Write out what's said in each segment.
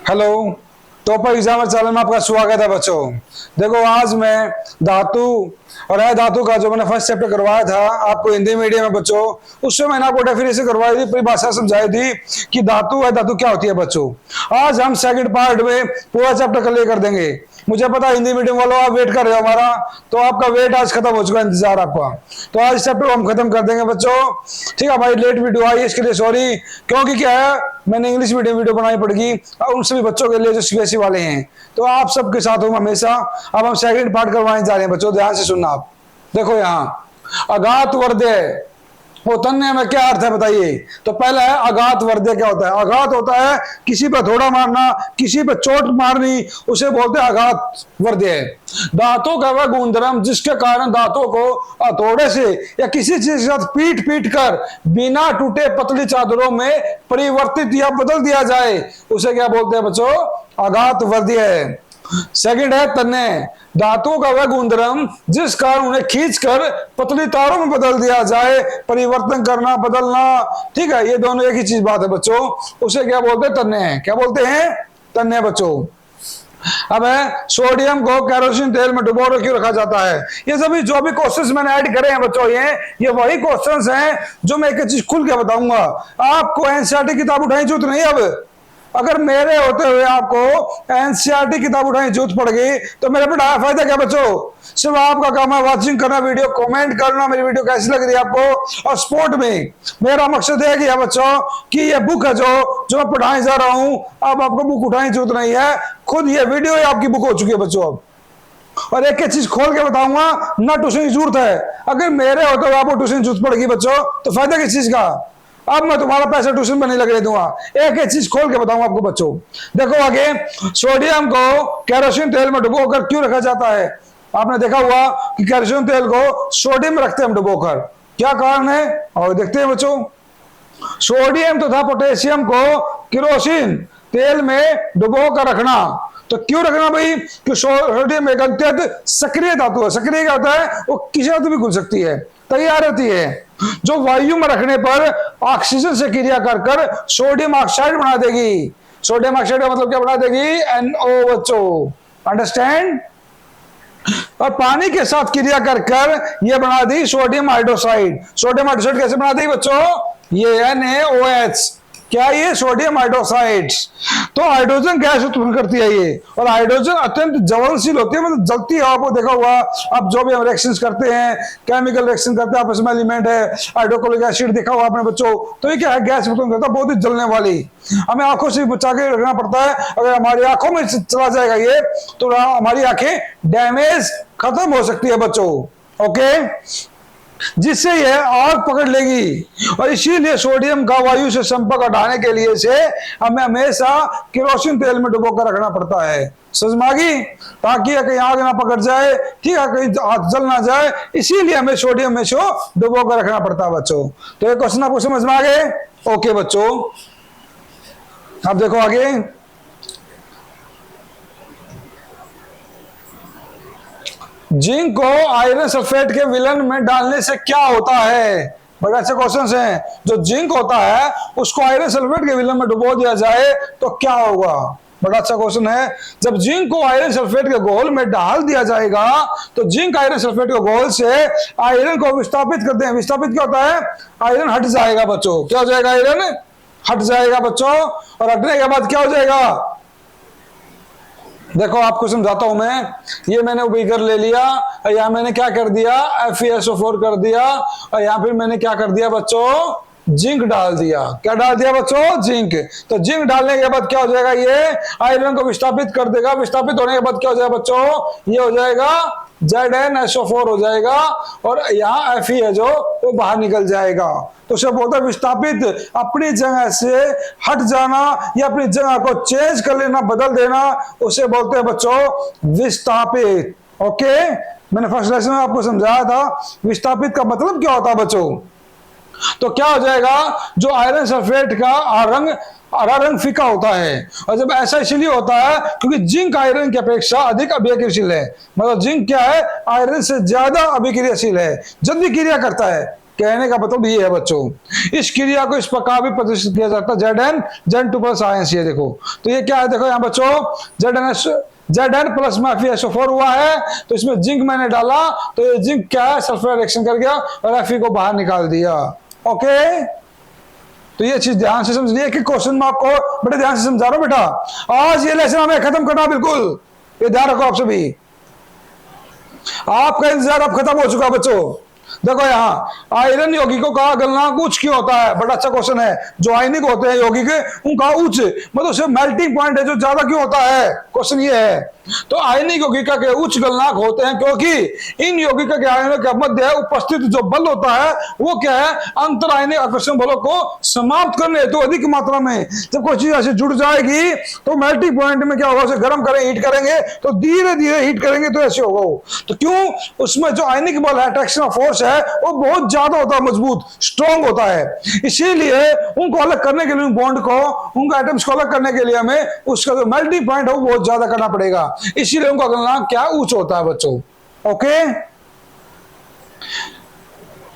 Hello. Topper exam channel में आपका स्वागत है बच्चों। देखो आज मैं धातु और अधातु का जो मैंने फर्स्ट चैप्टर करवाया था आपको हिंदी मीडियम में बच्चों, उसमें मैंने आपको डेफिनेशन करवाई थी, परिभाषा समझाई थी कि धातु अधातु क्या होती है बच्चों। आज हम सेकंड पार्ट में पूरा चैप्टर क्लियर कर देंगे। मुझे पता है हिंदी मीडियम वालों आप वेट कर रहे हो हमारा, तो आपका वेट आज खत्म हो चुका है, इंतजार आपका। तो आज चैप्टर को हम खत्म कर देंगे बच्चों, ठीक है भाई। लेट वीडियो आई इसके लिए सॉरी, क्योंकि क्या है मैंने इंग्लिश मीडियम वीडियो बनानी पड़ेगी और उन सभी बच्चों के लिए जो सीबीएसई वाले हैं, तो आप सबके साथ हूँ हमेशा। अब हम सेकंड पार्ट करवाने जा रहे हैं बच्चों, ध्यान से सुनना आप। देखो यहाँ अघात वर्ध्य वो तन्य में क्या अर्थ है बताइए। तो पहला है अघात वर्ध्य क्या होता है। अघात होता है किसी पर थोड़ा मारना, किसी पर चोट मारनी, उसे बोलते हैं अघात वर्ध्य। दांतों का वह गुणधर्म जिसके कारण दांतों को हथौड़े से या किसी चीज के साथ पीट पीट कर बिना टूटे पतली चादरों में परिवर्तित या बदल दिया जाए, उसे क्या बोलते हैं बच्चों, अघात वर्ध्य है। सेकंड है तन्य, धातुओं का वह गुणधर्म जिस कारण उन्हें खींचकर पतली तारों में बदल दिया जाए, परिवर्तन करना, बदलना, ठीक है, ये दोनों एक ही चीज बात है बच्चों, उसे क्या बोलते हैं तन्य। क्या बोलते हैं तन्य बच्चों। अब है सोडियम को केरोसिन तेल में डुबो क्यों रखा जाता है। ये सभी जो भी क्वेश्चंस मैंने ऐड करे हैं बच्चों, ये वही क्वेश्चंस हैं जो मैं एक चीज खुल के बताऊंगा आपको। एनसीईआरटी किताब उठाई जरूरत नहीं। अब अगर मेरे होते हुए आपको एनसीईआरटी किताब उठाने जरूरत पड़ गई तो मेरे पढ़ाया फायदा क्या बच्चों। सिर्फ आपका काम है वाचिंग करना, वीडियो कमेंट करना मेरी वीडियो कैसी लग रही है आपको। और स्पोर्ट में मेरा मकसद है कि बच्चों कि ये बुक है जो मैं पढ़ाने जा रहा हूं, अब आपको बुक उठाने की जरूरत नहीं है, खुद ये वीडियो ही आपकी बुक हो चुकी है बच्चों। अब और एक चीज खोल के बताऊंगा, ना ट्यूशन की जरूरत है। अगर मेरे होते हुए आपको ट्यूशन की जरूरत पड़ेगी बच्चों तो फायदा किस चीज का। अब मैं तुम्हारा पैसा ट्यूशन में नहीं लगने दूंगा, एक एक चीज खोल के बताऊंगा आपको बच्चों। देखो आगे, सोडियम को केरोसिन तेल में डुबोकर क्यों रखा जाता है। आपने देखा हुआ कि केरोसिन तेल को सोडियम में रखते हैं हम डुबोकर, क्या कारण है और देखते हैं बच्चों। सोडियम तथा पोटेशियम को केरोसिन तेल में डुबोकर रखना, तो क्यों रखना भाई, कि सोडियम एक अत्यंत सक्रिय धातु है। सक्रिय क्या होता है, वो किसी धातु भी घुल सकती है, तैयार रहती है, जो वायु में रखने पर ऑक्सीजन से क्रिया कर कर सोडियम ऑक्साइड बना देगी। सोडियम ऑक्साइड का मतलब क्या बना देगी, NO बच्चों, अंडरस्टैंड। और पानी के साथ क्रिया कर कर यह बना दी सोडियम हाइड्रोक्साइड। सोडियम हाइड्रोक्साइड कैसे बना दी बच्चों, ये NaOH, क्या ये सोडियम हाइड्रोक्साइड। तो हाइड्रोजन गैस उत्पन्न करती है ये, और हाइड्रोजन अत्यंत ज्वलनशील होती है, मतलब जलती है। आपको देखा हुआ अब जो भी हम रिएक्शंस करते हैं, केमिकल रिएक्शन करते हैं आपस में, एलिमेंट है हाइड्रोक्लोरिक एसिड देखा हुआ आपने बच्चों, तो ये क्या है, गैस उत्पन्न करता है, बहुत ही जलने वाली। हमें आंखों से बचा के रखना पड़ता है, अगर हमारी आंखों में चला जाएगा ये तो हमारी आंखें डैमेज खत्म हो सकती है बच्चों, ओके, जिससे यह आग पकड़ लेगी। और इसीलिए सोडियम का वायु से संपर्क हटाने के लिए से हमें हमेशा केरोसिन तेल में डुबो कर रखना पड़ता है, समझ में आ गई, ताकि कहीं आग ना पकड़ जाए, ठीक है, कहीं हाथ जल ना जाए, इसीलिए हमें सोडियम में डुबो कर रखना पड़ता है बच्चों। तो ये क्वेश्चन आपको समझ में आ गए, ओके बच्चों। अब देखो आगे, जिंक को आयरन सल्फेट के विलयन में डालने से क्या होता है। बड़े अच्छे क्वेश्चन हैं। जो जिंक होता है उसको आयरन सल्फेट के विलयन में डुबो दिया जाए तो क्या होगा। बड़ा अच्छा क्वेश्चन है। जब जिंक को आयरन सल्फेट के घोल में डाल दिया जाएगा तो जिंक आयरन सल्फेट के घोल से आयरन को विस्थापित करते हैं। विस्थापित क्या होता है, आयरन हट जाएगा बच्चों। क्या हो जाएगा, आयरन हट जाएगा बच्चों। और हटने के बाद क्या हो जाएगा, देखो आपको समझाता हूं मैं। ये मैंने बीकर ले लिया, यहां मैंने क्या कर दिया, FeSO4 कर दिया, और यहां फिर मैंने क्या कर दिया बच्चों, जिंक डाल दिया। क्या डाल दिया बच्चों, जिंक। तो जिंक डालने के बाद क्या हो जाएगा, ये आयरन को विस्थापित कर देगा। विस्थापित होने के बाद क्या हो जाएगा बच्चों, ये हो जाएगा ZnSO4 हो जाएगा, और यहाँ Fe है जो वो बाहर निकल जाएगा। तो उसे बोलते हैं विस्थापित, अपनी जगह से हट जाना या अपनी जगह को चेंज कर लेना, बदल देना, उसे बोलते हैं बच्चों विस्थापित, ओके। मैंने फर्स्ट लेसन में आपको समझाया था विस्थापित का मतलब क्या होता है बच्चों। तो क्या हो जाएगा, जो आयरन सल्फेट का हरा रंग फीका होता है, और जब ऐसा इसलिए होता है क्योंकि जिंक आयरन की अपेक्षा अधिक अभिक्रियाशील है। मतलब जिंक क्या है, आयरन से ज्यादा अभिक्रियाशील है, जल्दी क्रिया करता है, कहने का मतलब ये है बच्चों। इस क्रिया को इस प्रकार भी प्रदर्शित किया जाता है Zn Zn2 प्लस आयंस, ये देखो तो ये क्या है, देखो यहाँ बच्चों Zn प्लस में FeSO4 हुआ है, तो इसमें जिंक मैंने डाला तो ये जिंक क्या है, सल्फर रिएक्शन कर गया और Fe को बाहर निकाल दिया। ओके, तो ये चीज ध्यान से समझिए कि क्वेश्चन में आपको बड़े ध्यान से समझा रहा हूं बेटा। आज ये लेसन हमें खत्म करना, बिल्कुल ये ध्यान रखो आप सभी। आपका इंतजार अब खत्म हो चुका बच्चों। देखो यहाँ आयरन यौगिकों का गलनांक उच्च क्यों होता है, बड़ा अच्छा क्वेश्चन है। जो आयनिक होते हैं यौगिक उनका उच्च मतलब उससे मेल्टिंग पॉइंट है जो ज्यादा क्यों होता है, क्वेश्चन ये है। तो आयनिक यौगिका के उच्च गलनांक होते हैं क्योंकि इन यौगिका के आयनों के मध्य उपस्थित जो बल होता है वो क्या है, अंतर आयनिक आकर्षण बलों को समाप्त करने तो अधिक मात्रा में जब कोई चीज ऐसे जुड़ जाएगी तो मेल्टिंग पॉइंट में क्या होगा, उसे गर्म करें हीट करेंगे तो धीरे धीरे हीट करेंगे तो ऐसे होगा। तो क्यों, उसमें जो आयनिक बल है, अट्रैक्शन ऑफ फोर्स है, वो बहुत ज्यादा होता है, मजबूत स्ट्रॉन्ग होता है। इसीलिए उनको अलग करने के लिए, बॉन्ड को, उनका एटम्स को अलग करने के लिए हमें उसका जो मेल्टिंग पॉइंट है वो बहुत ज्यादा करना पड़ेगा, इसीलिए उनका गलनांक क्या उच्च होता है बच्चों। ओके,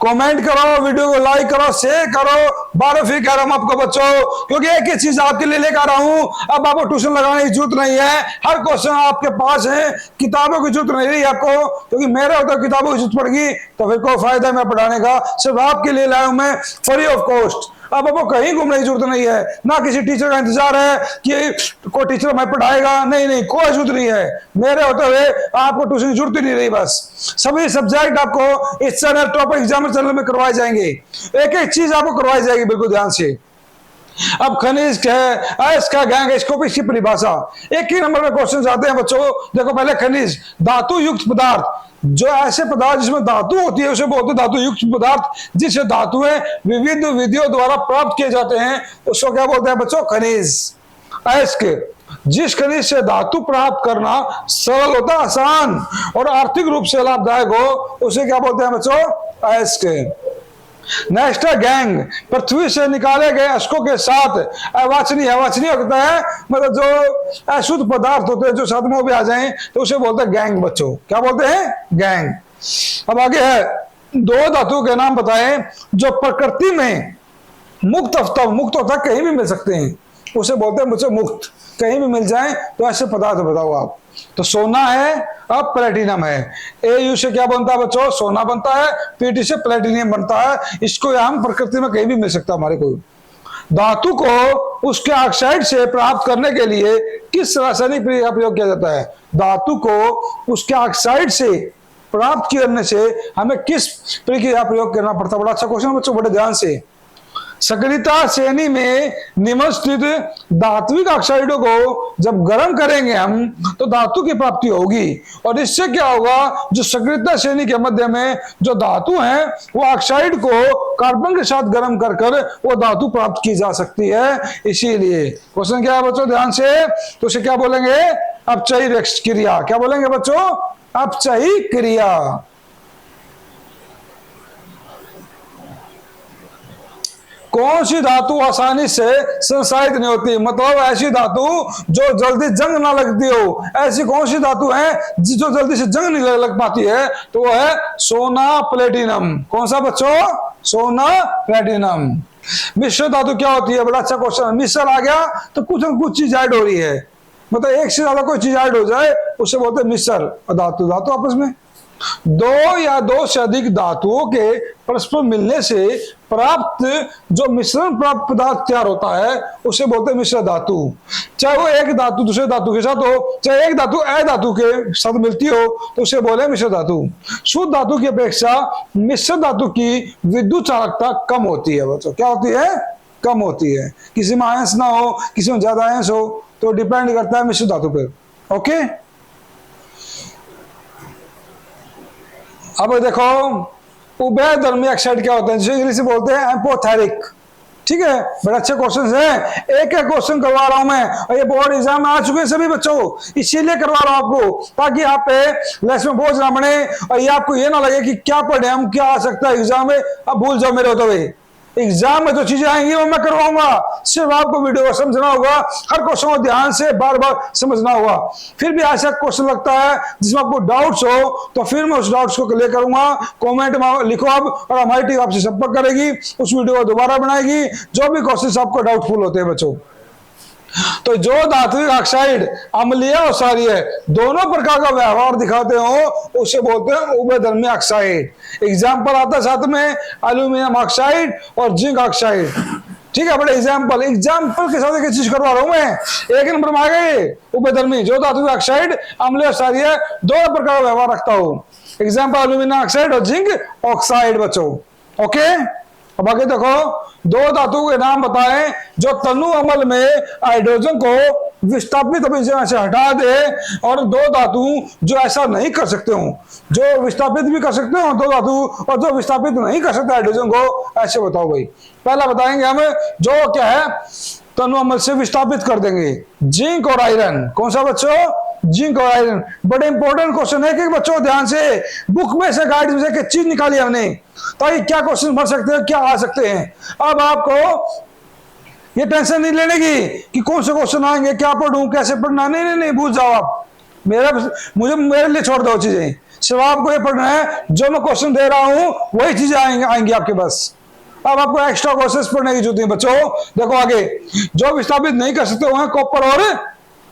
कमेंट करो, वीडियो को लाइक करो, शेयर करो। बार फिर कह रहा हूं आपको बच्चों, क्योंकि एक ही चीज आपके लिए लेकर आ रहा हूं। अब आपको ट्यूशन लगाने की जरूरत नहीं है, हर क्वेश्चन आपके पास है, किताबों की जरूरत नहीं रही आपको, क्योंकि मेरे होता किताबों की जरूरत पड़ेगी तो फिर कोई फायदा मैं पढ़ाने का। सिर्फ आपके लिए लाया हूं मैं फ्री ऑफ कॉस्ट। अब आपको कहीं घूमने की जरूरत नहीं है, ना किसी टीचर का इंतजार है कि कोई टीचर हमें पढ़ाएगा, नहीं, कोई जरूरत नहीं है। मेरे होते हुए आपको ट्यूशन की जरूरत ही नहीं रही। बस सभी सब्जेक्ट आपको इस चैनल टॉपर एग्जामिनर चैनल में करवाए जाएंगे, एक एक चीज आपको करवाई जाएगी, बिल्कुल ध्यान से। अब खनिज है, इसका गैंग है, इसको इसकी परिभाषा एक ही नंबर में क्वेश्चन आते हैं बच्चों। देखो पहले खनिज, धातु युक्त पदार्थ, जो ऐसे पदार्थ जिसमें धातु होती है उसे बोलते हैं धातु युक्त पदार्थ। जिसे धातुएं विविध विधियों द्वारा प्राप्त किए जाते हैं उसको क्या बोलते हैं बच्चों, खनिज। अयस्क, जिस खनिज से धातु प्राप्त करना सरल होता, आसान और आर्थिक रूप से लाभदायक हो उसे क्या बोलते हैं बच्चों, अयस्क। नेक्स्ट है गैंग, पृथ्वी से निकाले गए अश्कों के साथ अवांछनीय, अवांछनीय होता है मतलब जो अशुद्ध पदार्थ होते हैं जो साधनों में आ जाएं तो उसे बोलते हैं गैंग बच्चों। क्या बोलते हैं, गैंग। अब आगे है, दो धातुओं के नाम बताएं जो प्रकृति में मुक्त होता कहीं भी मिल सकते हैं, उसे बोलते हैं बच्चों मुक्त, कहीं भी मिल जाए तो ऐसे पदार्थ बताओ आप। तो सोना है, अब प्लेटिनम है। Au से क्या बनता है बच्चों, सोना बनता है, Pt से प्लेटिनियम बनता है। इसको हम प्रकृति में कहीं भी मिल सकता है हमारे को। धातु को उसके ऑक्साइड से प्राप्त करने के लिए किस रासायनिक क्रिया का प्रयोग किया जाता है, धातु को उसके ऑक्साइड से प्राप्त करने से हमें किस क्रिया का प्रयोग करना पड़ता है। बड़ा अच्छा क्वेश्चन बच्चों, बड़े ध्यान से। सक्रियता श्रेणी में निम्न स्थित धात्विक ऑक्साइडों को जब गर्म करेंगे हम तो धातु की प्राप्ति होगी, और इससे क्या होगा, जो सक्रियता श्रेणी के मध्य में जो धातु है वो ऑक्साइड को कार्बन के साथ गर्म कर कर वो धातु प्राप्त की जा सकती है। इसीलिए क्वेश्चन क्या है बच्चों, ध्यान से, तो उसे क्या बोलेंगे, अपचयी क्रिया। क्या बोलेंगे बच्चों, अपचयी क्रिया। कौन सी धातु आसानी से संसाधित नहीं होती, मतलब ऐसी धातु जो जल्दी जंग ना लगती हो, ऐसी कौन सी धातु है जो जल्दी से जंग नहीं लग पाती है, तो वो है सोना प्लेटिनम। कौन सा बच्चों, सोना प्लेटिनम। मिश्र धातु क्या होती है, बड़ा अच्छा क्वेश्चन। मिश्र आ गया तो कुछ न कुछ चीज ऐड हो रही है, मतलब एक से ज्यादा कोई चीज ऐड हो जाए उसे बोलते हैं मिश्र धातु। धातु आपस में दो या दो से अधिक धातुओं के परस्पर मिलने से प्राप्त जो मिश्रण प्राप्त पदार्थ तैयार होता है उसे बोलते हैं मिश्र धातु। चाहे वो एक धातु दूसरे धातु के साथ हो, चाहे एक धातु अ धातु के साथ मिलती हो तो उसे बोले मिश्र धातु। शुद्ध धातु की अपेक्षा मिश्र धातु की विद्युत चालकता कम होती है बच्चों। क्या होती है, कम होती है। किसी में आयंस ना हो, किसी में ज्यादा आयंस हो, तो डिपेंड करता है मिश्र धातु पर। ओके, अब देखो उभयधर्मी ऑक्साइड क्या होते हैं, जिसे इंग्लिश में बोलते हैं एम्पोथेरिक। ठीक है, बड़े अच्छे क्वेश्चन है, एक एक क्वेश्चन करवा रहा हूं मैं, और ये बोर्ड एग्जाम में आ चुके हैं सभी बच्चों, इसीलिए करवा रहा हूं आपको, ताकि आप पे लेस में बोझ ना बने और ये आपको ये ना लगे कि क्या पढ़े हम, क्या आ सकता है एग्जाम में, अब भूल जाओ मेरे होते हुए। एग्जाम में जो चीजें आएंगी वो मैं करवाऊंगा, सिर्फ आपको वीडियो को समझना होगा, हर क्वेश्चन को ध्यान से बार बार समझना होगा। फिर भी ऐसा क्वेश्चन लगता है जिसमें आपको डाउट्स हो तो फिर मैं उस डाउट्स को क्लियर करूंगा, कमेंट में लिखो आप और हमारी टीम आपसे संपर्क करेगी, उस वीडियो को दोबारा बनाएगी जो भी क्वेश्चन आपको डाउटफुल होते हैं बच्चों। तो जो धात्विक ऑक्साइड अम्लीय और क्षारीय दोनों प्रकार का व्यवहार दिखाते हो उसे बोलते हैं उभयधर्मी ऑक्साइड। एग्जाम्पल आता है साथ में एल्यूमिनियम ऑक्साइड और जिंक ऑक्साइड। ठीक है, बड़े एग्जाम्पल के साथ एक चीज करवा रहा हूं मैं। एक नंबर में आ गए उभयधर्मी, जो धात्विक ऑक्साइड अम्लीय और क्षारीय दोनों प्रकार का व्यवहार रखता हो। एग्जाम्पल एल्यूमिनियम ऑक्साइड और जिंक ऑक्साइड बच्चों। ओके, अब आगे देखो, दो धातुओं के नाम बताएं जो तनु अमल में हाइड्रोजन को विस्थापित अभिजन से हटा दे, और दो धातु जो ऐसा नहीं कर सकते हो, जो विस्थापित भी कर सकते हो दो धातु, और जो विस्थापित नहीं कर सकते हाइड्रोजन को, ऐसे बताओ भाई। पहला बताएंगे हम जो क्या है तनु अमल से विस्थापित कर देंगे, जिंक और आयरन। कौन सा बच्चों? जिंक और आयरन। बड़े इंपॉर्टेंट क्वेश्चन है कि बच्चों ध्यान से बुक में से गाइड में से एक चीज निकाली हमने, ताकि क्या क्वेश्चन बन सकते हैं, क्या आ सकते हैं। अब आपको ये टेंशन नहीं लेने की कि कौन से क्वेश्चन आएंगे, क्या पढ़ूं, कैसे पढ़ना, नहीं भूल जाओ आप। मेरे लिए छोड़ दो चीजें, सिर्फ आपको ये पढ़ना है जो मैं क्वेश्चन दे रहा हूं वही चीजें आएंगी आपके पास। अब आपको एक्स्ट्रा क्वेश्चंस पढ़ने की जरूरत नहीं बच्चों। देखो आगे, जो विस्थापित नहीं कर सकते वो कॉपर और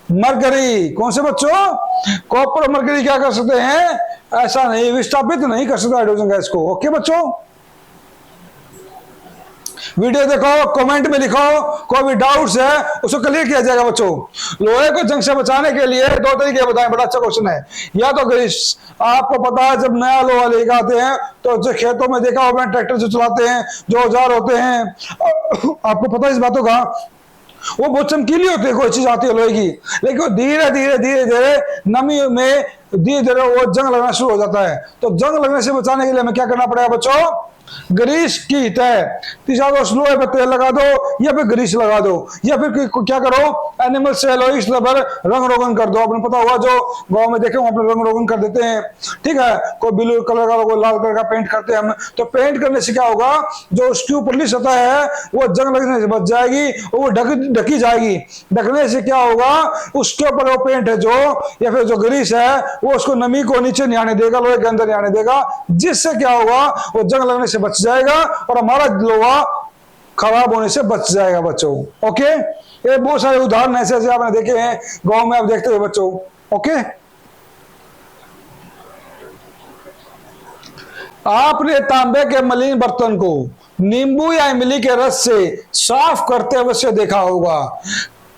मरकरी। कौन से बच्चों? कॉपर और मरकरी क्या कर सकते हैं? ऐसा नहीं, विस्थापित नहीं कर सकते हाइड्रोजन गैस को। ओके बच्चों, वीडियो देखो, कमेंट में लिखो, कोई भी डाउट्स है उसको क्लियर किया जाएगा बच्चों। लोहे को जंग से बचाने के लिए दो तरीके बताएं, बड़ा अच्छा क्वेश्चन है। या तो ग्रीस, आपको पता है जब नया लोहा लेकर आते हैं तो जो खेतों में देखा होगा ट्रैक्टर जो चलाते हैं, जो औजार होते हैं, आपको पता है इस बातों का, वो बहुत चमकीली होती है कोई चीज आती है लोहे की, लेकिन वो धीरे धीरे नमी में धीरे धीरे वो जंग लगना शुरू हो जाता है। तो जंग लगने से बचाने के लिए हमें क्या करना पड़ेगा बच्चों? ग्रीस की तय। तीसरा दोस्त लोहे पे तेल लगा दो या फिर ग्रीस लगा दो, या फिर क्या करो एनिमल सेलोइस रबर रंग रोगन कर दो। आपने पता हुआ जो गांव में देखे अपने रंग रोगन कर देते हैं, ठीक है, कोई ब्लू कलर का कोई लाल कलर का पेंट करते हैं हम। तो पेंट करने से क्या होगा, जो उसकी ऊपरली सतह है वो जंग लगने से बच जाएगी, वो ढकी जाएगी। ढकने से क्या होगा, उसके ऊपर वो पेंट है जो या फिर जो ग्रीस है वो उसको नमी को नीचे नहीं आने देगा, लोहे के अंदर नहीं आने देगा, जिससे क्या होगा वो जंग लगने से बच जाएगा और हमारा लोहा खराब होने से बच जाएगा बच्चों। ओके, ये बहुत सारे उदाहरण ऐसे ऐसे आपने देखे हैं गांव में, आप देखते हुए बच्चों। ओके, आपने तांबे के मलिन बर्तन को नींबू या इमली के रस से साफ करते अवश्य देखा होगा।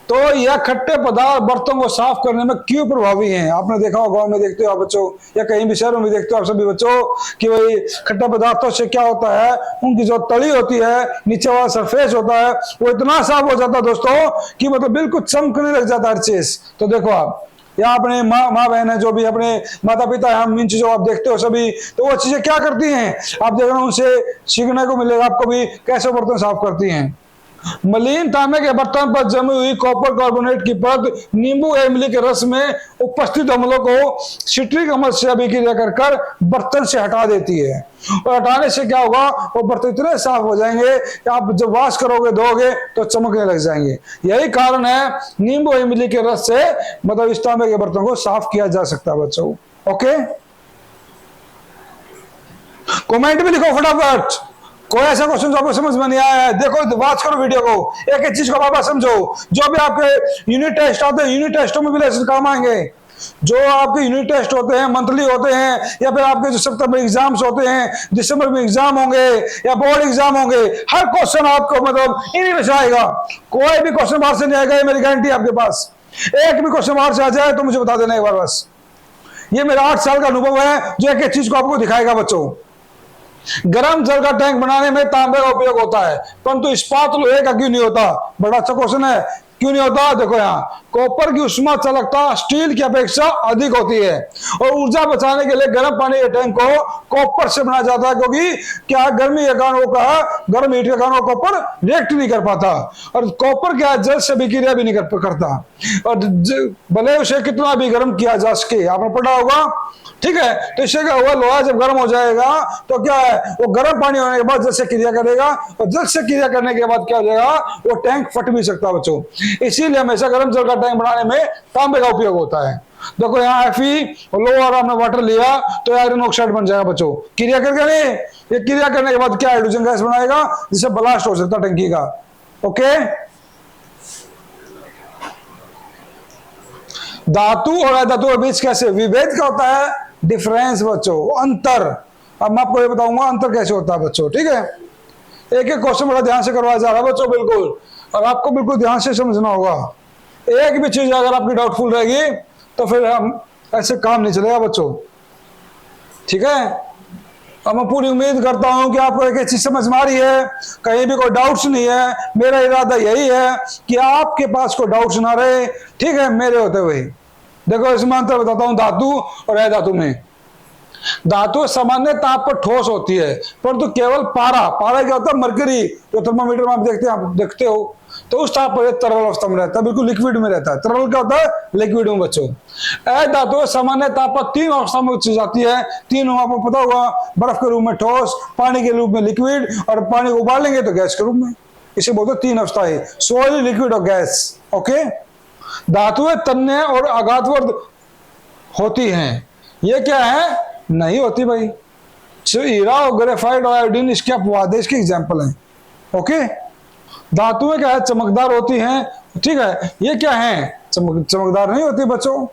तो यह खट्टे पदार्थ बर्तन को साफ करने में क्यों प्रभावी हैं? आपने देखा होगा, गांव में देखते हो आप बच्चों, या कहीं भी शहरों में देखते हो आप सभी बच्चों कि भाई खट्टे पदार्थों से क्या होता है, उनकी जो तली होती है, नीचे वाला सरफेस होता है, वो इतना साफ हो जाता है दोस्तों कि मतलब बिल्कुल चमकने लग जाता है हर चीज। तो देखो आप, या अपने माँ बहन है, जो भी अपने माता पिता है, हम इन चीजों आप देखते हो सभी, तो वो चीजें क्या करती हैं आप देख रहे हो, उनसे सीखने को मिलेगा आपको भी कैसे बर्तन साफ करती हैं। मलिन तांबे के बर्तन पर जमी हुई कॉपर कार्बोनेट की परत नींबू या इमली के रस में उपस्थित अम्लों को सिट्रिक अम्ल से अभिक्रिया कर बर्तन से हटा देती है, और हटाने से क्या होगा, वो बर्तन इतने साफ हो जाएंगे कि आप जब वॉश करोगे धोगे तो चमकने लग जाएंगे। यही कारण है नींबू इमली के रस से मतलब इस तांबे के बर्तन को साफ किया जा सकता है बच्चों। ओके, कमेंट में लिखो फटाफट कोई ऐसा क्वेश्चन जो आपको समझ में नहीं आया है। देखो, वॉच करो वीडियो को, एक एक चीज को बार-बार समझो। जो भी आपके यूनिट टेस्ट आते हैं, यूनिट टेस्टों में भी लेसन काम आएंगे। जो आपके यूनिट टेस्ट होते हैं, मंथली होते हैं, या फिर आपके जो सितंबर में एग्जाम्स होते हैं, दिसंबर में एग्जाम होंगे या बोर्ड एग्जाम होंगे, हर क्वेश्चन आपको मतलब इन्हीं में से आएगा। कोई भी क्वेश्चन बाहर से नहीं आएगा, ये मेरी गारंटी है आपके पास। एक भी क्वेश्चन बाहर से आ जाए तो मुझे बता देना एक बार बस। ये मेरा 8 साल का अनुभव है जो एक एक चीज को आपको दिखाएगा बच्चों। गर्म जल का टैंक बनाने में तांबे का उपयोग होता है, परंतु इस्पात लोहे का क्यों नहीं होता? बड़ा अच्छा क्वेश्चन है। क्यों नहीं होता? देखो यहाँ कॉपर की उष्मा चालकता स्टील की अपेक्षा अधिक होती है और ऊर्जा बचाने के लिए गर्म पानी के टैंक को कॉपर से बनाया जाता है, क्योंकि क्या गर्मी के कारण वो कहा गर्म हीट के कारण वो कॉपर रिएक्ट नहीं कर पाता और कॉपर क्या जल से विक्रिया भी नहीं करता और भले उसे कितना भी गर्म किया जा सके, आपने पढ़ा होगा, ठीक है। तो इससे क्या होगा, लोहा जब गर्म हो जाएगा तो क्या है, वो गर्म पानी होने के बाद जल से क्रिया करेगा और जल से क्रिया करने के बाद क्या हो जाएगा, वो टैंक फट भी सकता है बच्चों। इसीलिए हमेशा गर्म जल का टैंक बनाने में तांबे का उपयोग होता है। देखो यहाँ Fe लो और आपने वाटर लिया तो आयरन ऑक्साइड बन जाएगा बच्चों, क्रिया करके नहीं, ये क्रिया करने के बाद क्या हाइड्रोजन गैस बनाएगा जिससे ब्लास्ट हो सकता है टंकी का। ओके, धातु और अधातु के बीच कैसे विभेद क्या होता है, डिफरेंस बच्चों, अंतर। अब मैं आपको ये बताऊंगा अंतर कैसे होता है बच्चों, ठीक है। एक एक क्वेश्चन बड़ा ध्यान से करवाया जा रहा है बच्चों, बिल्कुल, और आपको बिल्कुल ध्यान से समझना होगा। एक भी चीज अगर आपकी डाउटफुल रहेगी तो फिर हम ऐसे काम नहीं चलेगा बच्चों, ठीक है। अब मैं पूरी उम्मीद करता हूं कि आपको एक चीज समझ में आ रही है, कहीं भी कोई डाउट्स नहीं है। मेरा इरादा यही है कि आपके पास कोई डाउट्स ना रहे, ठीक है, मेरे होते हुए। देखो इसमें अंतर बताता हूं धातु और अधातु में। धातु सामान्य ताप पर ठोस होती है, परंतु केवल पारा क्या होता है, मरकरी, जो थर्मामीटर में आप देखते हो, तो उस ताप पर तरल अवस्था में रहता है, बिल्कुल लिक्विड में रहता है। तरल क्या होता है, लिक्विड में बच्चों। अधातु सामान्य ताप पर 3 अवस्था में जाती है, 3 आपको पता होगा, बर्फ के रूप में ठोस, पानी के रूप में लिक्विड और पानी को उबालेंगे तो गैस के रूप में। इसे बोलते 3 अवस्था है, सॉलिड, लिक्विड और गैस। ओके, धातुएं तन्य और आघातवर्ध होती हैं, ये क्या है, नहीं होती भाई। हीरा और ग्रेफाइट और आयोडीन इसके अपवाद है, इसके एग्जाम्पल हैं। ओके, धातुएं क्या है, चमकदार होती हैं, ठीक है, ये क्या है, चमकदार नहीं होती बच्चों।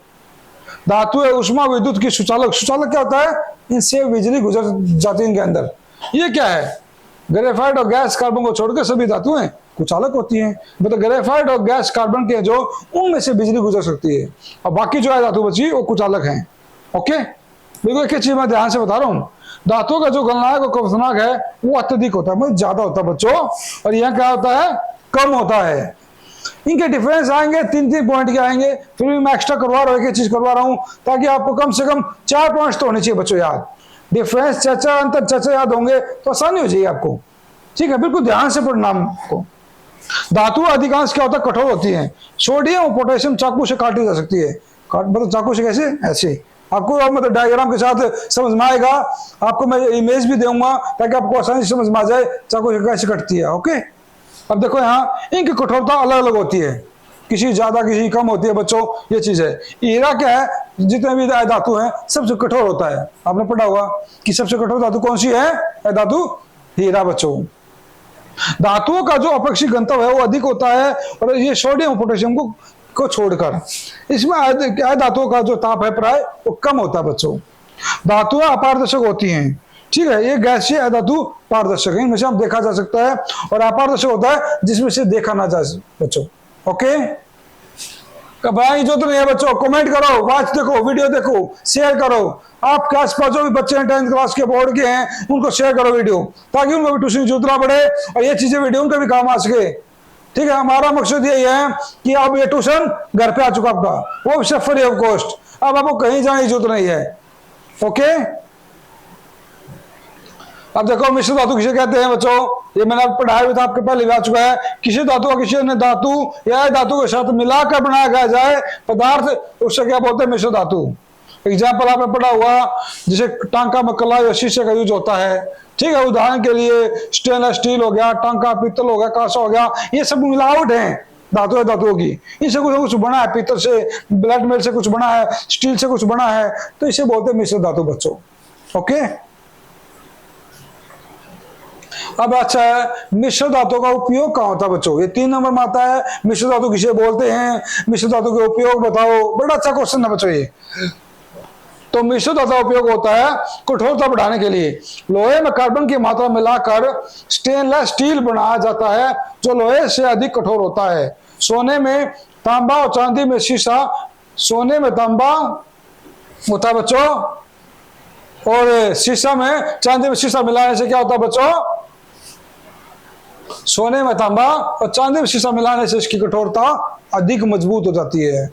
धातुएं उष्मा विद्युत की सुचालक क्या होता है, इनसे बिजली गुजर जाती है इनके अंदर। ये क्या है, ग्रेफाइट और गैस कार्बन को छोड़कर सभी धातुएं कुचालक होती हैं। मतलब ग्रेफाइट और गैस कार्बन के जो उनमें से बिजली गुजर सकती है और बाकी जो है धातु बची वो कुचालक हैं। ओके, बिल्कुल एक चीज मैं ध्यान से बता रहा हूँ, धातुओं का जो गलनांक और कंपनांक है वो अत्यधिक होता है, मतलब ज्यादा होता है बच्चों, और यहाँ क्या होता है, कम होता है। इनके डिफरेंस आएंगे 3 पॉइंट के आएंगे, फिर भी मैं एक्स्ट्रा करवा रहा हूँ, एक चीज करवा रहा हूँ ताकि आपको कम से कम 4 पॉइंट्स तो होने चाहिए बच्चों याद। डिफरेंस चर्चा अंतर चर्चा याद होंगे तो आसानी हो जाएगी आपको, ठीक है। बिल्कुल ध्यान से पढ़ना को। धातु अधिकांश क्या होता है, कठोर होती है। सोडियम और पोटेशियम चाकू से काटी जा सकती है। मतलब चाकू से कैसे, ऐसे आपको मतलब डायग्राम के साथ समझ में आएगा। आपको मैं इमेज भी दूंगा ताकि आपको आसानी से समझ में आ जाए चाकू से कैसे कटती है। ओके, अब देखो यहाँ इनकी कठोरता अलग अलग होती है, किसी ज्यादा किसी कम होती है बच्चों, ये चीज है। हीरा क्या है, जितने भी धातु हैं सबसे कठोर होता है। आपने पढ़ा होगा कि सबसे कठोर धातु कौन सी है, धातु हीरा बच्चों। धातुओं का जो अपेक्षित घनत्व है वो अधिक होता है और ये सोडियम पोटेशियम को छोड़कर, इसमें धातुओं का जो ताप है प्राय वो कम होता है बच्चों। धातुएं अपारदर्शक होती हैं, ठीक है, ये गैसीय अधातु पारदर्शक है, इनमें से देखा जा सकता है, और अपारदर्शक होता है जिसमें से देखा ना जा बच्चों। ओके, घबराने की जरूरत नहीं है बच्चों, कमेंट करो, वॉच देखो, वीडियो देखो, शेयर करो। आपके आसपास जो भी बच्चे हैं 10th क्लास के बोर्ड के हैं उनको शेयर करो वीडियो, ताकि उनको भी ट्यूशन की जरूरत ना पड़े और ये चीजें वीडियो उनके भी काम आ सके, ठीक है। हमारा मकसद यही है कि अब ये ट्यूशन घर पे आ चुका आपका, वो भी सिर्फ फ्री ऑफ कॉस्ट, अब आपको कहीं जाने की जरूरत नहीं है। ओके, अब देखो मिश्र धातु किसे कहते हैं बच्चों, ये मैंने पढ़ाया हुआ था, आपके पहले भी आ चुका है। किसी धातु का किसी अन्य धातु या धातु के साथ मिलाकर बनाया गया जाए पदार्थ, उससे क्या बोलते हैं, मिश्र धातु। एग्जाम्पल आपने पढ़ा हुआ, जैसे टांका में कलाई और शीशे का यूज होता है, ठीक है। उदाहरण के लिए स्टेनलेस स्टील हो गया, टांका पीतल हो गया, कांसा हो गया, ये सब मिलावट है धातुओं की। इनसे कुछ बना है, पीतल से, ब्लैक मेल से कुछ बना है, स्टील से कुछ बना है, तो इसे बोलते हैं मिश्र धातु बच्चों। ओके, अब अच्छा है, मिश्र धातु का उपयोग कहाँ होता है बच्चों, ये 3 नंबर में आता है। मिश्र धातु किसे बोलते हैं, मिश्र धातु के उपयोग बताओ, बड़ा अच्छा क्वेश्चन है बच्चों ये। तो मिश्र धातु का उपयोग होता है कठोरता बढ़ाने के लिए। लोहे में कार्बन की मात्रा मिलाकर स्टेनलेस स्टील बनाया जाता है जो लोहे से अधिक कठोर होता है। सोने में तांबा और चांदी में शीशा, सोने में तांबा होता है बच्चों और शीशा में, चांदी में शीशा मिलाने से क्या होता है बच्चों, सोने में तांबा और चांदी में शीशा मिलाने से इसकी कठोरता अधिक मजबूत हो जाती है।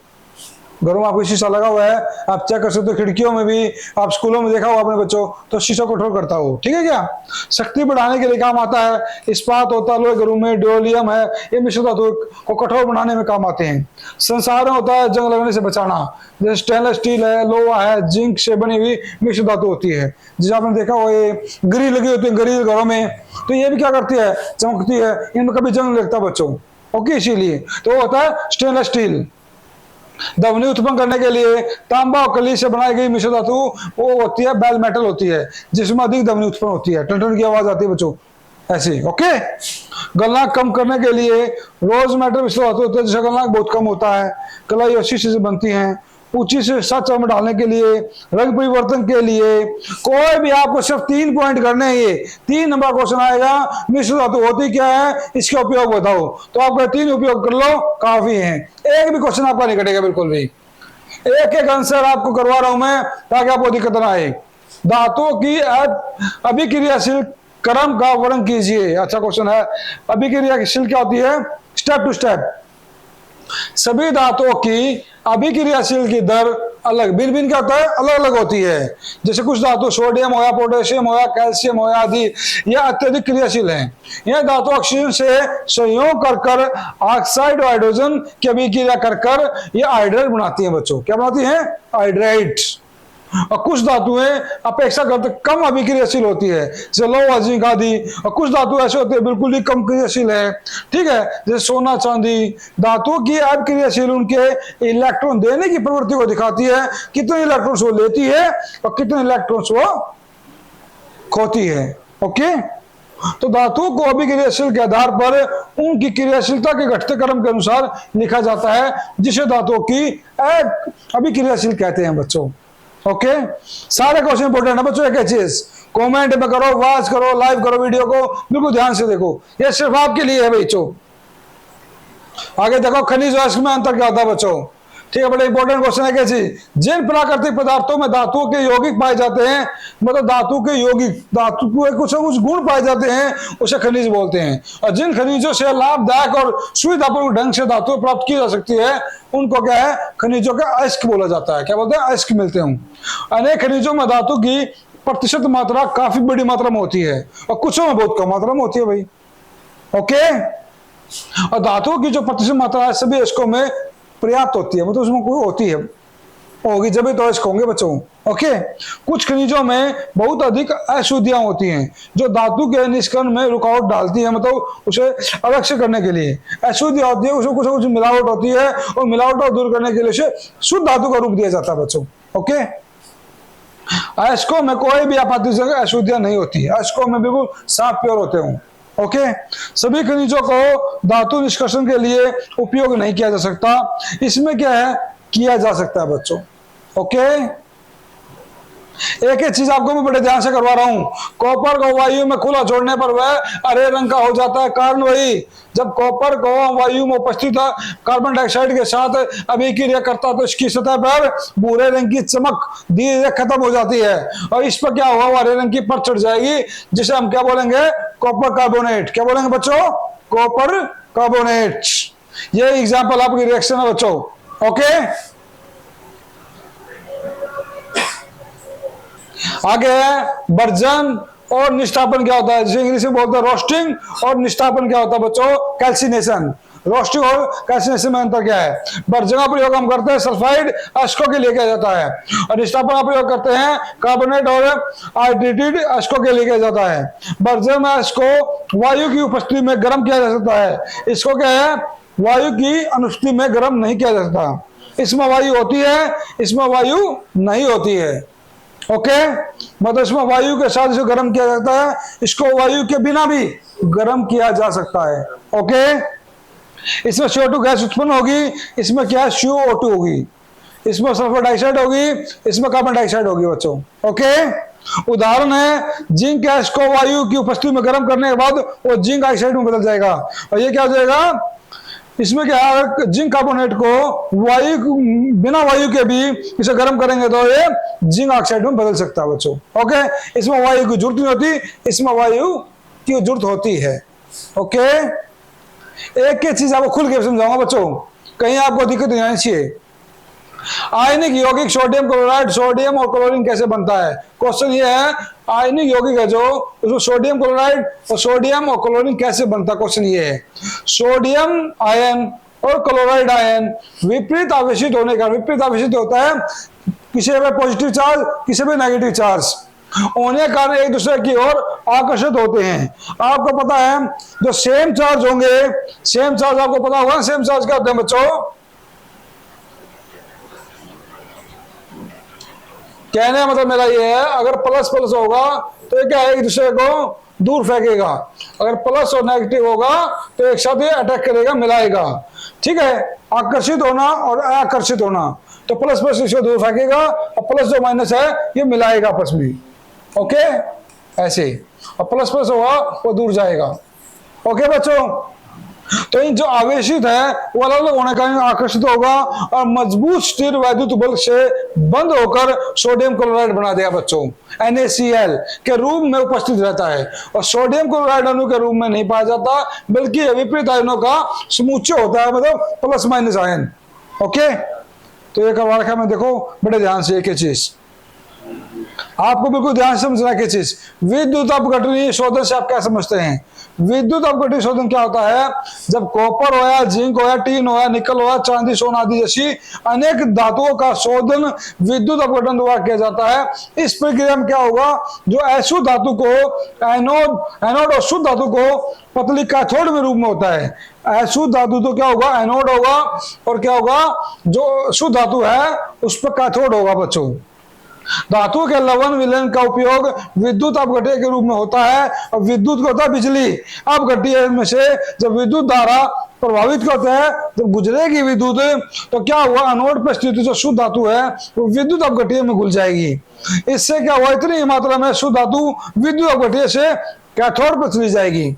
घरों में आपको शीशा लगा हुआ है, आप चेक कर सकते हो, खिड़कियों में भी, आप स्कूलों में देखा हुआ अपने बच्चों, तो शीशा कठोर करता हो, ठीक है क्या। शक्ति बढ़ाने के लिए काम आता है, इस्पात होता है, लोहे के रूप में डोलियम है, ये मिश्र धातु को कठोर बनाने में काम आते हैं। संसाधन होता है जंग लगने से बचाना, जैसे स्टेनलेस स्टील है, लोहा है, जिंक से बनी हुई मिश्र धातु होती है। जैसे आपने देखा हो ये ग्रिल लगी होती है ग्रिल घरों में, तो ये भी क्या करती है, चमकती है, इनमें कभी जंग नहीं लगता बच्चों, ओके। इसीलिए तो वो होता है स्टेनलेस स्टील। ध्वनि उत्पन्न करने के लिए तांबा और कली से बनाई गई मिश्र धातु वो होती है बेल मेटल होती है, जिसमें अधिक ध्वनि उत्पन्न होती है, टन टन की आवाज आती है बच्चों, ऐसे, ओके। गलनांक कम करने के लिए रोज मेटल मिश्र धातु होती है, जिसका गलनांक बहुत कम होता है। कलाई और शीशे से बनती हैं। ऊंची से सच में डालने के लिए, रंग परिवर्तन के लिए, कोई भी आपको सिर्फ 3 पॉइंट करने हैं। ये 3 नंबर क्वेश्चन आएगा, मिश्र धातु होती क्या है, इसका उपयोग बताओ, तो आपका 3 उपयोग कर लो, काफी है। एक भी क्वेश्चन आपका नहीं कटेगा बिल्कुल भी, एक एक आंसर आपको करवा रहा हूं मैं ताकि आपको दिक्कत ना आए। धातुओं की अभिक्रियाशील क्रम का वर्णन कीजिए। अच्छा क्वेश्चन है, अभिक्रियाशील क्या होती है, स्टेप टू स्टेप। सभी धातुओं की अभिक्रियाशील की दर अलग, भिन्न भिन्न क्या होता है, अलग अलग होती है। जैसे कुछ धातु सोडियम हो या पोटेशियम हो या कैल्शियम हो या आदि, यह अत्यधिक क्रियाशील है। यह धातु ऑक्सीजन से संयोग कर ऑक्साइड और हाइड्रोजन की अभिक्रिया कर यह हाइड्राइड बनाती है बच्चों। क्या बनाती है, हाइड्राइड। और कुछ धातुएं अपेक्षाकृत कम अभिक्रियाशील होती है, जैसे लोहा जिंक आदि। और कुछ धातु ऐसे होते हैं बिल्कुल ही कम क्रियाशील है, ठीक है, जैसे सोना चांदी। धातुओं की अभिक्रियाशील उनके इलेक्ट्रॉन देने की प्रवृत्ति को दिखाती है, कितने इलेक्ट्रॉन्स वो लेती है और कितने इलेक्ट्रॉन्स वो खोती है, ओके। तो धातुओं को अभिक्रियाशील के आधार पर उनकी क्रियाशीलता के घटते क्रम के अनुसार लिखा जाता है, जिसे धातुओं की अभिक्रियाशील कहते हैं बच्चों, ओके। सारे क्वेश्चन इंपोर्टेंट है बच्चों, एक चीज कमेंट में करो, वॉच करो, लाइव करो वीडियो को, बिल्कुल ध्यान से देखो, ये सिर्फ आपके लिए है बच्चों। आगे देखो, खनिज और अयस्क में अंतर क्या होता है बच्चों, ठीक है, बड़ा इंपॉर्टेंट क्वेश्चन है। क्या चीज, जिन प्राकृतिक पदार्थों में धातुओं के यौगिक पाए जाते हैं, मतलब धातु के यौगिक, धातु के कुछ गुण पाए जाते हैं, उसे खनिज बोलते हैं। और जिन खनिजों से लाभदायक और सुविधापूर्वक ढंग से धातु प्राप्त की जा सकती है, उनको क्या है, खनिजों का अयस्क बोला जाता है। क्या बोलते हैं, अयस्क मिलते हैं। अनेक खनिजों में धातु की प्रतिशत मात्रा काफी बड़ी मात्रा में होती है और कुछों में बहुत कम मात्रा में होती है भाई, ओके। और धातुओं की जो प्रतिशत मात्रा है सभी अयस्कों में पर्याप्त होती है, मतलब उसमें कोई होती है, होगी जब तो अयस्क होंगे बच्चों, ओके। कुछ खनिजों में बहुत अधिक अशुद्धियां होती हैं जो धातु के निष्कर्षण में रुकावट डालती है, मतलब उसे अवश्य करने के लिए अशुद्धियां होती है, उसमें कुछ कुछ मिलावट होती है और मिलावट को दूर करने के लिए उसे शुद्ध धातु का रूप दिया जाता है बच्चों, ओके। अयस्कों में कोई भी आपातिक अशुद्धियां नहीं होती, अयस्कों में बिल्कुल साफ प्योर होते हैं, ओके। सभी खनिजों को धातु निष्कर्षण के लिए उपयोग नहीं किया जा सकता, इसमें क्या है, किया जा सकता है बच्चों, ओके। एक एक चीज आपको मैं बड़े ध्यान से करवा रहा हूं। कॉपर को वायु में खुला छोड़ने पर वह हरे रंग का हो जाता है, कारण वही, जब कॉपर को वायु में उपस्थित कार्बन डाइऑक्साइड के साथ अभिक्रिया करता तो इसकी सतह पर भूरे रंग की चमक धीरे धीरे खत्म हो जाती है और इस पर क्या होगा, हरे रंग की परत चढ़ जाएगी, जिसे हम क्या बोलेंगे, कॉपर कार्बोनेट। क्या बोलेंगे बच्चों, कॉपर कार्बोनेट। ये एग्जाम्पल आपकी रिएक्शन है बच्चों, ओके। आगे है वर्जन और निष्ठापन क्या होता है, जिसे इंग्लिश में बोलते हैं रोस्टिंग, और निष्ठापन क्या होता है बच्चों, कैल्सिनेशन। रोस्टिंग और कैल्सिनेशन में अंतर क्या है, वर्जन का प्रयोग हम करते हैं सल्फाइड अयस्कों के लिए किया जाता है, और निष्ठापन का प्रयोग करते हैं कार्बोनेट और हाइड्रेटेड अयस्कों के लिए किया जाता है। वर्जन में अयस्क को वायु की उपस्थिति में गर्म किया जा सकता है, इसको क्या है, वायु की अनुपस्थिति में गर्म नहीं किया जा सकता। इसमें वायु होती है, इसमें वायु नहीं होती है, ओके। मतलब इसमें वायु के साथ इसे गर्म किया जाता है, इसको वायु के बिना भी गर्म किया जा सकता है, ओके। इसमें CO2 गैस उत्पन्न होगी, इसमें क्या है, CO2 होगी, इसमें सल्फर डाइऑक्साइड होगी, इसमें कार्बन डाइऑक्साइड होगी बच्चों, ओके। उदाहरण है जिंक गैस को वायु की उपस्थिति में गर्म करने के बाद वो जिंक ऑक्साइड में बदल जाएगा, और ये क्या हो जाएगा, इसमें क्या है, जिंक कार्बोनेट को वायु, बिना वायु के भी इसे गर्म करेंगे तो ये जिंक ऑक्साइड में बदल सकता है बच्चों, ओके। इसमें वायु की जरूरत नहीं होती, इसमें वायु की जरूरत होती है, ओके, एक एक चीज आपको खुल के समझाऊंगा बच्चों, कहीं आपको दिक्कत नहीं आनी चाहिए। आयनिक यौगिक सोडियम क्लोराइड, सोडियम और क्लोरीन कैसे बनता है? क्वेश्चन ये है, आयनिक यौगिक है जो, उसमें सोडियम क्लोराइड और सोडियम और क्लोरीन कैसे बनता है? क्वेश्चन ये है। सोडियम आयन और क्लोराइड आयन विपरीत आवेशित होने का, विपरीत आवेशित होता है, किसी में पॉजिटिव चार्ज, किसी में नेगेटिव चार्ज होने के कारण एक दूसरे की ओर आकर्षित होते हैं। आपको पता है जो सेम चार्ज होंगे, सेम चार्ज आपको पता होगा, सेम चार्ज क्या होते हैं बच्चों? कहने का मतलब मेरा ये है, अगर प्लस प्लस होगा तो ये क्या है, एक दूसरे को दूर फेंकेगा, अगर प्लस और नेगेटिव होगा तो एक साथ ये अटैक करेगा, मिलाएगा। ठीक है, आकर्षित होना और आकर्षित होना, तो प्लस प्लस इसको दूर फेंकेगा और प्लस जो माइनस है ये मिलाएगा आपस में। ओके, ऐसे, और प्लस प्लस होगा वो दूर जाएगा। ओके बच्चों, तो इन जो आवेशित है वो अलग अलग होने का आकर्षित होगा और मजबूत स्थिर वैद्युत बल से बंद होकर सोडियम क्लोराइड बना देगा बच्चों। NaCl के रूप में उपस्थित रहता है, और सोडियम क्लोराइड अणु के रूप में नहीं पाया जाता, बल्कि विपरीत आयनों का समुच्चय होता है, मतलब प्लस माइनस आयन। ओके, तो ये करवा रखा है मैं, देखो बड़े ध्यान से एक चीज आपको बिल्कुल ध्यान से समझना की चीज, विद्युत अपघटनीय शोधन से आप क्या समझते हैं? विद्युत अपघटनीय शोधन क्या होता है? जब कॉपर हो या जिंक हो या टीन हो या निकल हो या चांदी सोना आदि जैसी अनेक धातुओं का शोधन विद्युत अपघटन द्वारा किया जाता है। इस प्रक्रिया में क्या होगा, जो अशुद्ध धातु को एनोड और शुद्ध धातु को पतली कैथोड में रूप में होता है। अशुद्ध धातु तो क्या होगा, एनोड होगा, और क्या होगा, जो शुद्ध धातु है उस पर कैथोड होगा बच्चों। धातु के लवण विलयन का उपयोग विद्युत अपघट्य के रूप में होता है, और विद्युत को होता है बिजली। अपघट्य में से जब विद्युत धारा प्रभावित करते हैं, जब गुजरेगी विद्युत, तो क्या हुआ, एनोड पर स्थित जो शुद्ध धातु है वो विद्युत अपघट्य में घुल जाएगी। इससे क्या हुआ, इतनी मात्रा में शुद्ध धातु विद्युत अपघट्य से कैथोड पर चली जाएगी।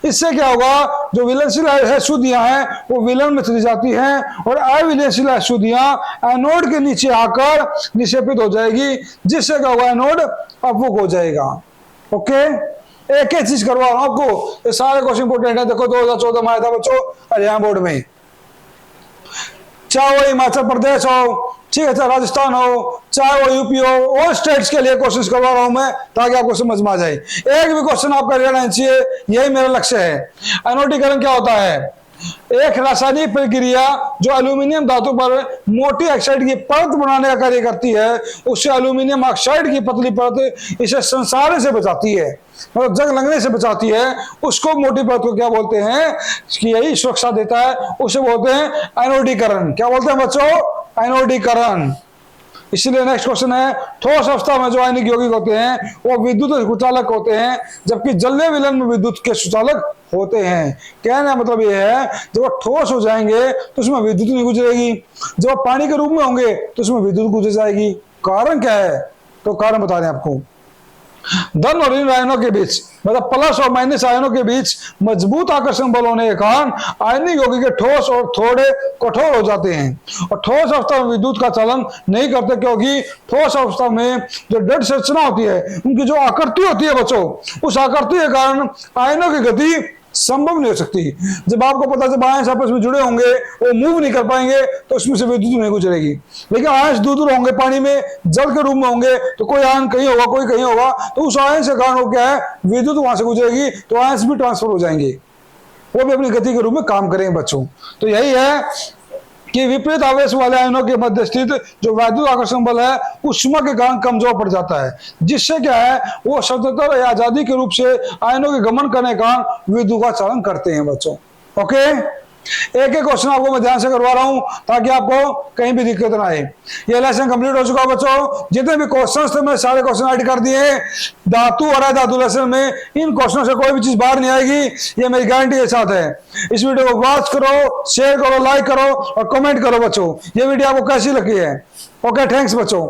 इससे क्या होगा, जो विलयनशील अशुद्धियां हैं वो विलयन में चली जाती हैं, और अविलयनशील अशुद्धियां एनोड के नीचे आकर निक्षेपित हो जाएगी, जिससे क्या होगा, एनोड अपमुख हो जाएगा। ओके, एक एक चीज करवा रहा हूं आपको, ये सारे क्वेश्चन इंपोर्टेंट है। देखो 2014 में आया था बच्चों हरियाणा बोर्ड में, चाहे वो हिमाचल प्रदेश हो, ठीक है, चाहे राजस्थान हो, चाहे वो यूपी हो, और स्टेट्स के लिए क्वेश्चन करवा रहा हूं मैं, ताकि आपको समझ में आ जाए। एक भी क्वेश्चन आपका रहना चाहिए, यही मेरा लक्ष्य है। एनोडीकरण क्या होता है? एक रासायनिक प्रक्रिया जो एल्यूमिनियम धातु पर मोटी ऑक्साइड की परत बनाने का कार्य करती है, उससे एल्यूमिनियम ऑक्साइड की पतली परत इसे संसारने से बचाती है, मतलब जंग लगने से बचाती है। उसको मोटी परत को क्या बोलते हैं, कि यही सुरक्षा देता है, उसे बोलते हैं एनोडीकरण। क्या बोलते हैं बच्चों? एनोडीकरण। इसलिए नेक्स्ट क्वेश्चन है, ठोस अवस्था में जो आयनिक यौगिक होते हैं वो विद्युत सुचालक होते हैं, जबकि जलीय विलयन में विद्युत के सुचालक होते हैं। कहने का मतलब ये है, जब वो ठोस हो जाएंगे तो उसमें विद्युत नहीं गुजरेगी, जब वो पानी के रूप में होंगे तो उसमें विद्युत गुजर जाएगी। कारण क्या है? तो कारण बता दें आपको, धन और ऋण आयनों के बीच, मतलब प्लस और माइनस आयनों के बीच मजबूत आकर्षण बल होने के कारण आयनिक यौगिक ठोस और थोड़े कठोर हो जाते हैं, और ठोस अवस्था में विद्युत का चलन नहीं करते, क्योंकि ठोस अवस्था में जो दृढ़ संरचना होती है, उनकी जो आकृति होती है बच्चों, उस आकृति के कारण आयनों की गति संभव नहीं हो सकती। जब आपको पता, जब आयंस आपस में जुड़े होंगे वो मूव नहीं कर पाएंगे, तो उसमें से विद्युत नहीं गुजरेगी। लेकिन आयंस दूर दूर होंगे, पानी में जल के रूप में होंगे, तो कोई आयन कहीं होगा, कोई कहीं होगा, तो उस आयन से कारण हो क्या है, विद्युत वहां से गुजरेगी, तो आयंस भी ट्रांसफर हो जाएंगे, वो भी अपनी गति के रूप में काम करेंगे बच्चों। तो यही है कि विपरीत आवेश वाले आयनों के मध्य स्थित जो वैद्युत आकर्षण बल है ऊष्मा के कारण कमजोर पड़ जाता है, जिससे क्या है, वो स्वतंत्र या आजादी के रूप से आयनों के गमन करने का विद्युत का चालन करते हैं बच्चों। ओके, एक एक क्वेश्चन आपको मैं ध्यान से करवा रहा हूं, ताकि आपको कहीं भी दिक्कत ना आए। ये लेसन कंप्लीट हो चुका है बच्चों। जितने भी क्वेश्चंस थे मैं सारे क्वेश्चन ऐड कर दिए हैं धातु और अधातु लेसन में। इन क्वेश्चनों से कोई भी चीज बाहर नहीं आएगी, ये मेरी गारंटी के साथ है। इस वीडियो को वॉच करो, शेयर करो, लाइक करो और कमेंट करो बच्चों, ये वीडियो आपको कैसी लगी है। ओके, थैंक्स बच्चों।